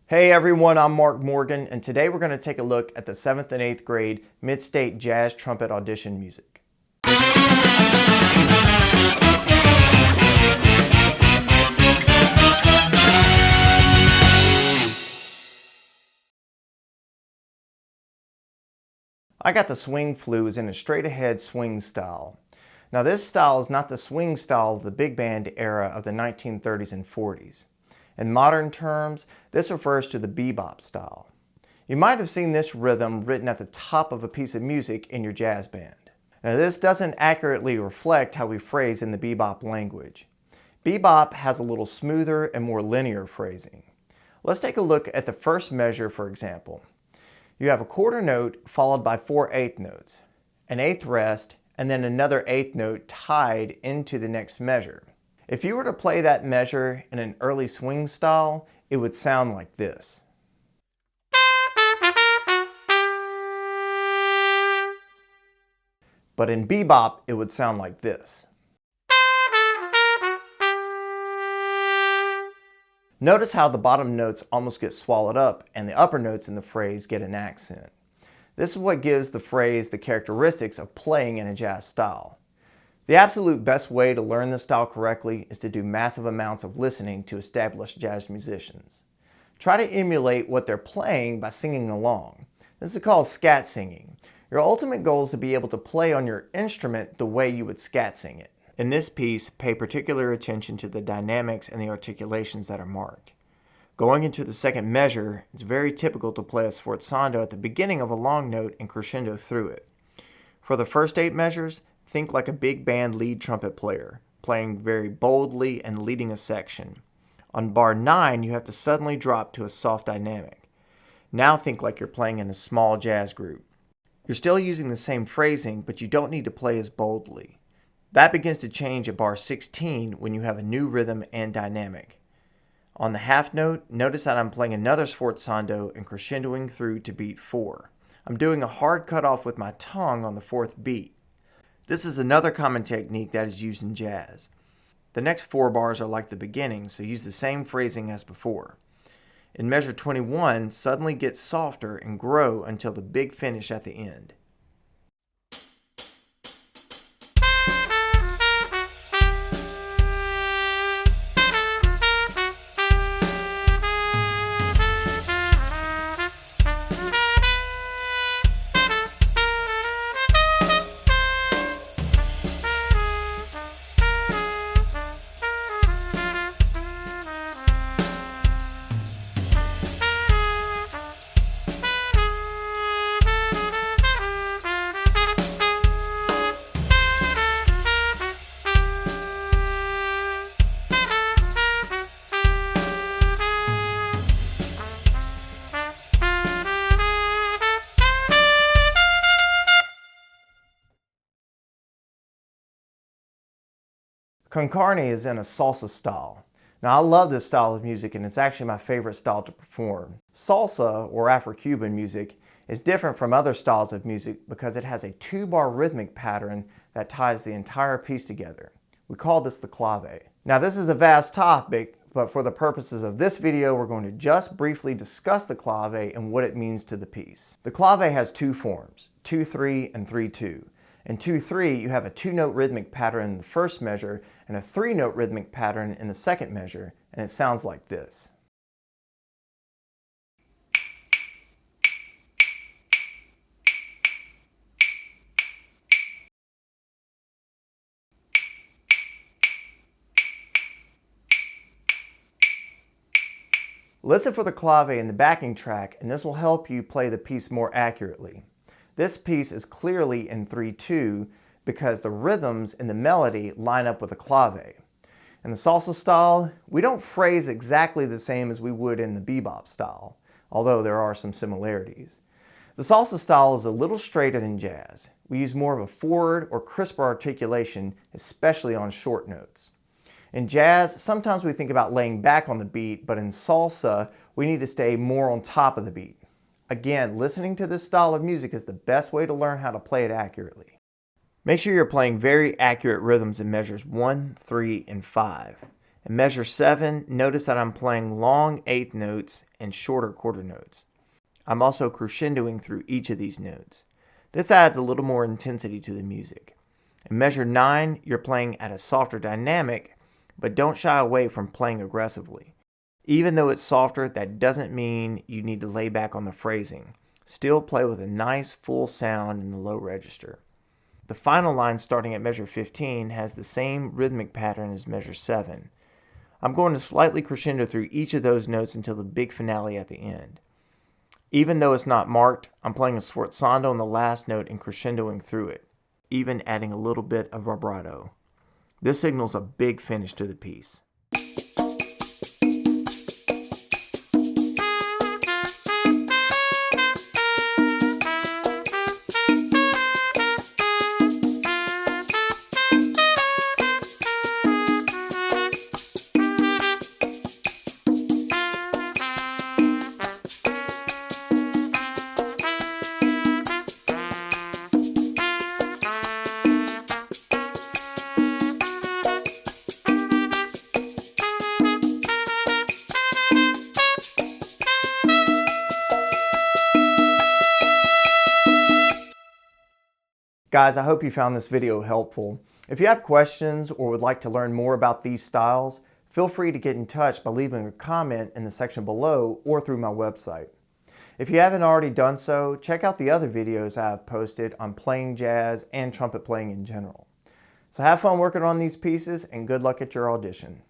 Hey everyone, I'm Mark Morgan, and today we're going to take a look at the 7th and 8th grade Mid-State Jazz Trumpet Audition music. I got the swing flues in a straight-ahead swing style. Now this style is not the swing style of the big band era of the 1930s and 40s. In modern terms, this refers to the bebop style. You might have seen this rhythm written at the top of a piece of music in your jazz band. Now this doesn't accurately reflect how we phrase in the bebop language. Bebop has a little smoother and more linear phrasing. Let's take a look at the first measure, for example. You have a quarter note followed by 4 eighth notes, an eighth rest, and then another eighth note tied into the next measure. If you were to play that measure in an early swing style, it would sound like this. But in bebop, it would sound like this. Notice how the bottom notes almost get swallowed up and the upper notes in the phrase get an accent. This is what gives the phrase the characteristics of playing in a jazz style. The absolute best way to learn this style correctly is to do massive amounts of listening to established jazz musicians. Try to emulate what they're playing by singing along. This is called scat singing. Your ultimate goal is to be able to play on your instrument the way you would scat sing it. In this piece, pay particular attention to the dynamics and the articulations that are marked. Going into the second measure, it's very typical to play a sforzando at the beginning of a long note and crescendo through it. For the first 8 measures, think like a big band lead trumpet player, playing very boldly and leading a section. On bar 9, you have to suddenly drop to a soft dynamic. Now think like you're playing in a small jazz group. You're still using the same phrasing, but you don't need to play as boldly. That begins to change at bar 16 when you have a new rhythm and dynamic. On the half note, notice that I'm playing another sforzando and crescendoing through to beat 4. I'm doing a hard cutoff with my tongue on the 4th beat. This is another common technique that is used in jazz. The next 4 bars are like the beginning, so use the same phrasing as before. In measure 21, suddenly get softer and grow until the big finish at the end. Carne is in a salsa style. Now I love this style of music and it's actually my favorite style to perform. Salsa, or Afro-Cuban music, is different from other styles of music because it has a 2-bar rhythmic pattern that ties the entire piece together. We call this the clave. Now this is a vast topic, but for the purposes of this video we're going to just briefly discuss the clave and what it means to the piece. The clave has 2 forms, 2-3 and 3-2. In 2-3, you have a 2-note rhythmic pattern in the first measure and a 3-note rhythmic pattern in the second measure, and it sounds like this. Listen for the clave in the backing track, and this will help you play the piece more accurately. This piece is clearly in 3-2 because the rhythms and the melody line up with the clave. In the salsa style, we don't phrase exactly the same as we would in the bebop style, although there are some similarities. The salsa style is a little straighter than jazz. We use more of a forward or crisper articulation, especially on short notes. In jazz, sometimes we think about laying back on the beat, but in salsa, we need to stay more on top of the beat. Again, listening to this style of music is the best way to learn how to play it accurately. Make sure you're playing very accurate rhythms in measures 1, 3, and 5. In measure 7, notice that I'm playing long eighth notes and shorter quarter notes. I'm also crescendoing through each of these notes. This adds a little more intensity to the music. In measure 9, you're playing at a softer dynamic, but don't shy away from playing aggressively. Even though it's softer, that doesn't mean you need to lay back on the phrasing. Still play with a nice full sound in the low register. The final line starting at measure 15 has the same rhythmic pattern as measure 7. I'm going to slightly crescendo through each of those notes until the big finale at the end. Even though it's not marked, I'm playing a sforzando on the last note and crescendoing through it, even adding a little bit of vibrato. This signals a big finish to the piece. Guys, I hope you found this video helpful. If you have questions or would like to learn more about these styles, feel free to get in touch by leaving a comment in the section below or through my website. If you haven't already done so, check out the other videos I have posted on playing jazz and trumpet playing in general. So have fun working on these pieces and good luck at your audition.